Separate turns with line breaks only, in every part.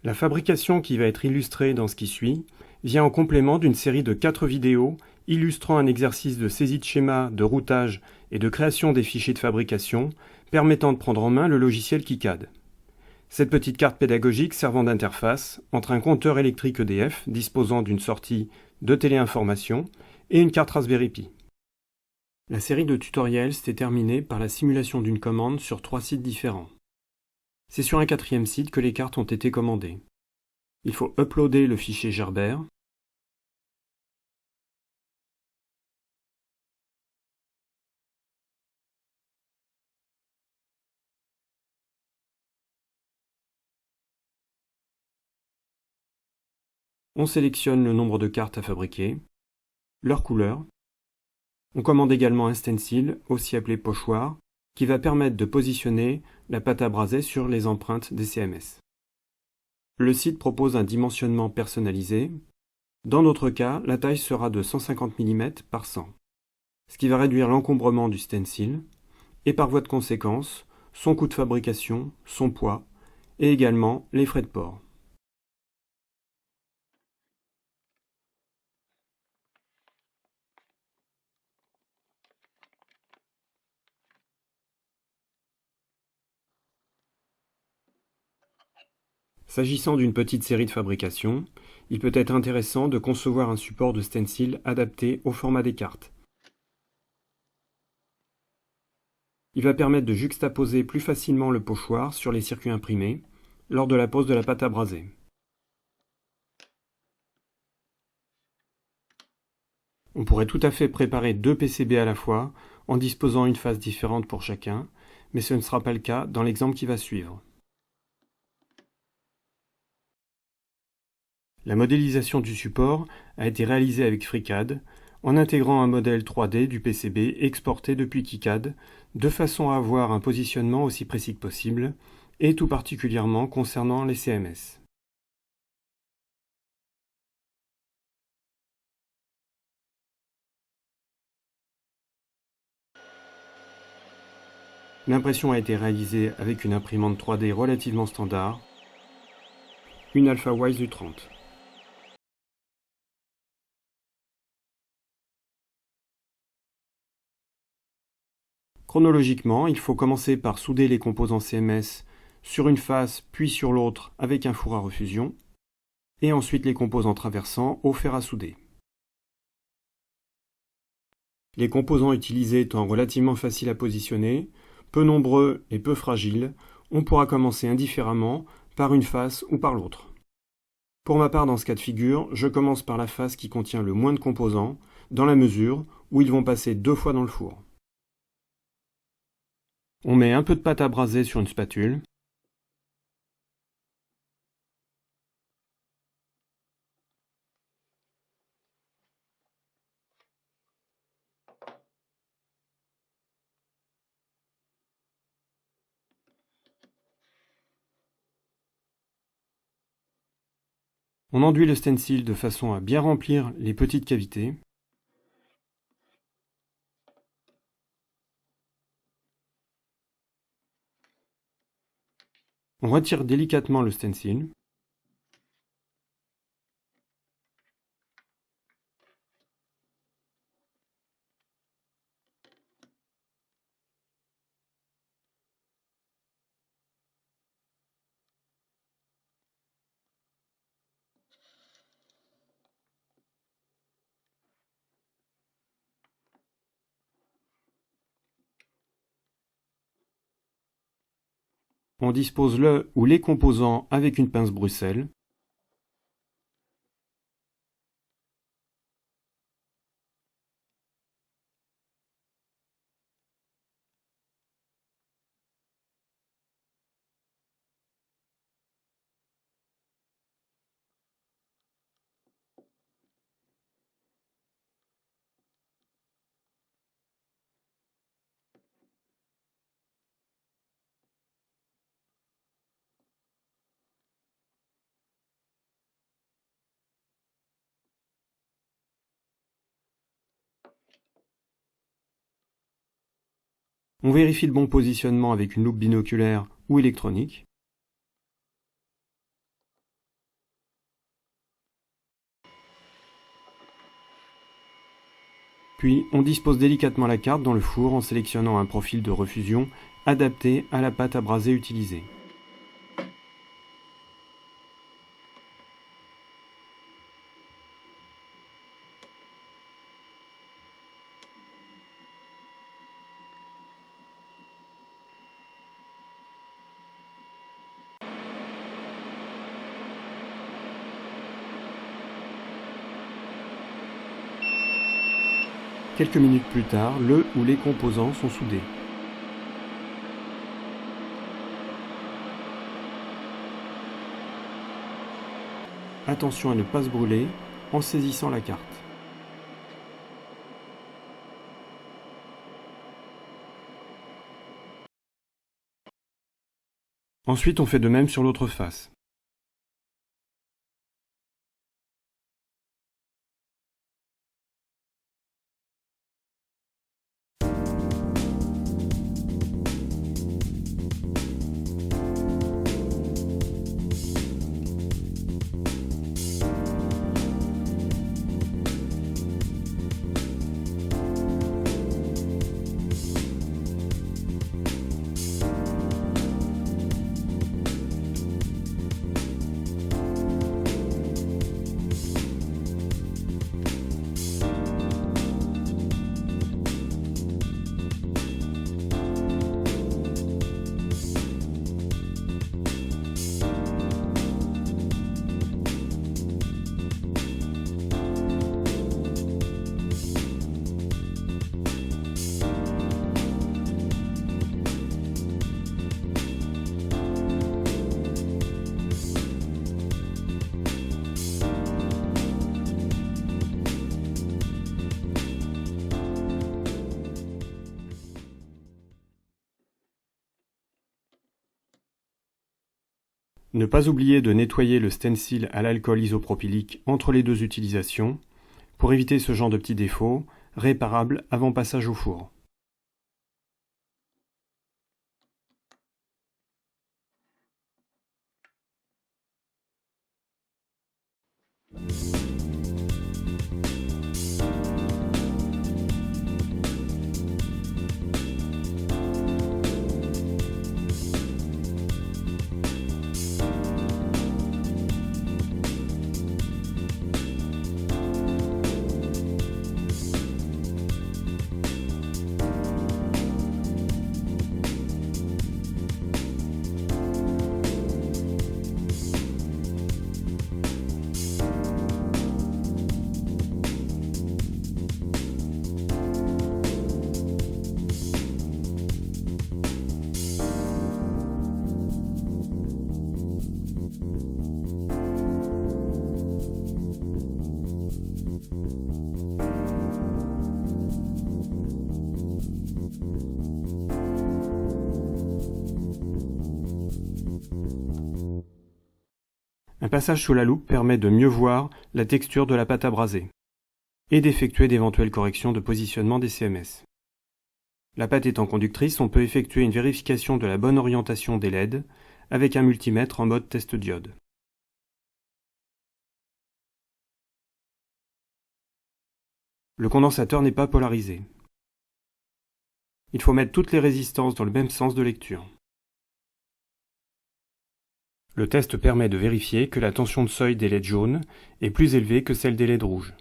La fabrication qui va être illustrée dans ce qui suit vient en complément d'une série de 4 vidéos illustrant un exercice de saisie de schéma, de routage et de création des fichiers de fabrication permettant de prendre en main le logiciel KiCad. Cette petite carte pédagogique servant d'interface entre un compteur électrique EDF disposant d'une sortie de téléinformation et une carte Raspberry Pi. La série de tutoriels s'était terminée par la simulation d'une commande sur 3 sites différents. C'est sur un 4e site que les cartes ont été commandées. Il faut uploader le fichier Gerber, on sélectionne le nombre de cartes à fabriquer, leur couleur. On commande également un stencil, aussi appelé pochoir, qui va permettre de positionner la pâte à braser sur les empreintes des CMS. Le site propose un dimensionnement personnalisé. Dans notre cas, la taille sera de 150 mm par 100, ce qui va réduire l'encombrement du stencil, et par voie de conséquence, son coût de fabrication, son poids, et également les frais de port. S'agissant d'une petite série de fabrication, il peut être intéressant de concevoir un support de stencil adapté au format des cartes. Il va permettre de juxtaposer plus facilement le pochoir sur les circuits imprimés lors de la pose de la pâte à braser. On pourrait tout à fait préparer 2 PCB à la fois en disposant une phase différente pour chacun, mais ce ne sera pas le cas dans l'exemple qui va suivre. La modélisation du support a été réalisée avec FreeCAD en intégrant un modèle 3D du PCB exporté depuis KiCad de façon à avoir un positionnement aussi précis que possible, et tout particulièrement concernant les CMS. L'impression a été réalisée avec une imprimante 3D relativement standard, une AlphaWise U30. Chronologiquement, il faut commencer par souder les composants CMS sur une face puis sur l'autre avec un four à refusion, et ensuite les composants traversants au fer à souder. Les composants utilisés étant relativement faciles à positionner, peu nombreux et peu fragiles, on pourra commencer indifféremment par une face ou par l'autre. Pour ma part, dans ce cas de figure, je commence par la face qui contient le moins de composants, dans la mesure où ils vont passer 2 fois dans le four. On met un peu de pâte à braser sur une spatule. On enduit le stencil de façon à bien remplir les petites cavités. On retire délicatement le stencil. On dispose le ou les composants avec une pince Bruxelles. On vérifie le bon positionnement avec une loupe binoculaire ou électronique. Puis, on dispose délicatement la carte dans le four en sélectionnant un profil de refusion adapté à la pâte à braser utilisée. Quelques minutes plus tard, le ou les composants sont soudés. Attention à ne pas se brûler en saisissant la carte. Ensuite, on fait de même sur l'autre face. Ne pas oublier de nettoyer le stencil à l'alcool isopropylique entre les deux utilisations pour éviter ce genre de petits défauts, réparables avant passage au four. Un passage sous la loupe permet de mieux voir la texture de la pâte à braser et d'effectuer d'éventuelles corrections de positionnement des CMS. La pâte étant conductrice, on peut effectuer une vérification de la bonne orientation des LED avec un multimètre en mode test diode. Le condensateur n'est pas polarisé. Il faut mettre toutes les résistances dans le même sens de lecture. Le test permet de vérifier que la tension de seuil des LED jaunes est plus élevée que celle des LED rouges.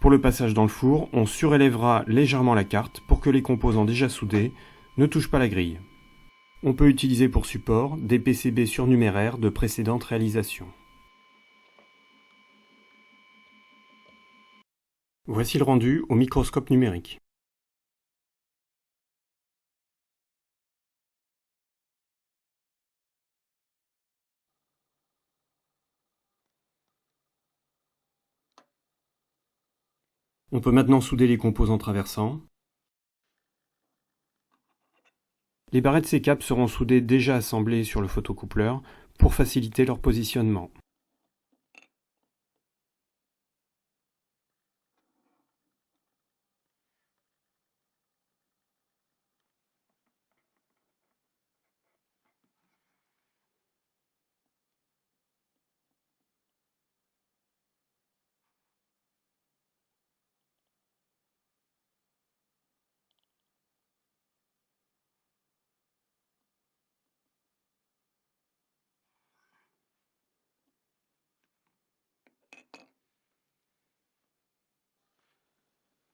Pour le passage dans le four, on surélèvera légèrement la carte pour que les composants déjà soudés ne touchent pas la grille. On peut utiliser pour support des PCB surnuméraires de précédentes réalisations. Voici le rendu au microscope numérique. On peut maintenant souder les composants traversants. Les barrettes C-cap seront soudées déjà assemblées sur le photocoupleur pour faciliter leur positionnement.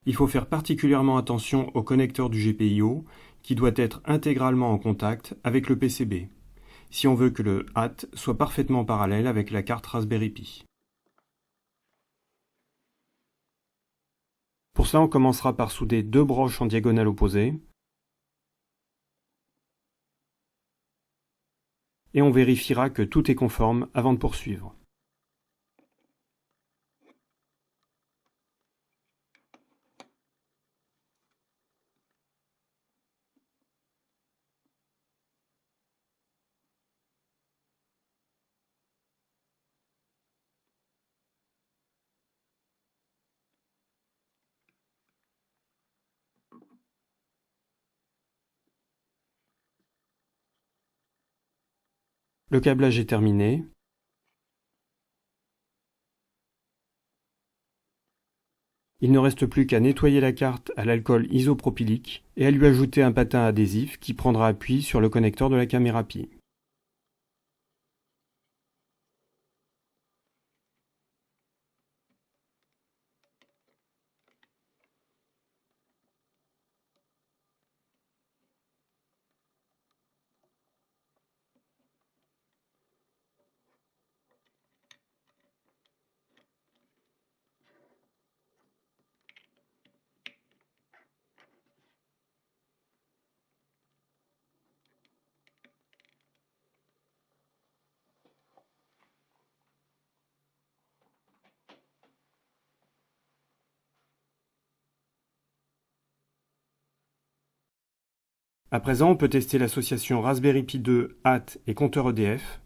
Il faut faire particulièrement attention au connecteur du GPIO qui doit être intégralement en contact avec le PCB, si on veut que le HAT soit parfaitement parallèle avec la carte Raspberry Pi. Pour cela, on commencera par souder deux broches en diagonale opposée et on vérifiera que tout est conforme avant de poursuivre. Le câblage est terminé. Il ne reste plus qu'à nettoyer la carte à l'alcool isopropylique et à lui ajouter un patin adhésif qui prendra appui sur le connecteur de la caméra Pi. À présent, on peut tester l'association Raspberry Pi 2 HAT et compteur EDF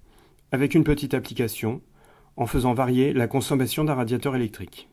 avec une petite application en faisant varier la consommation d'un radiateur électrique.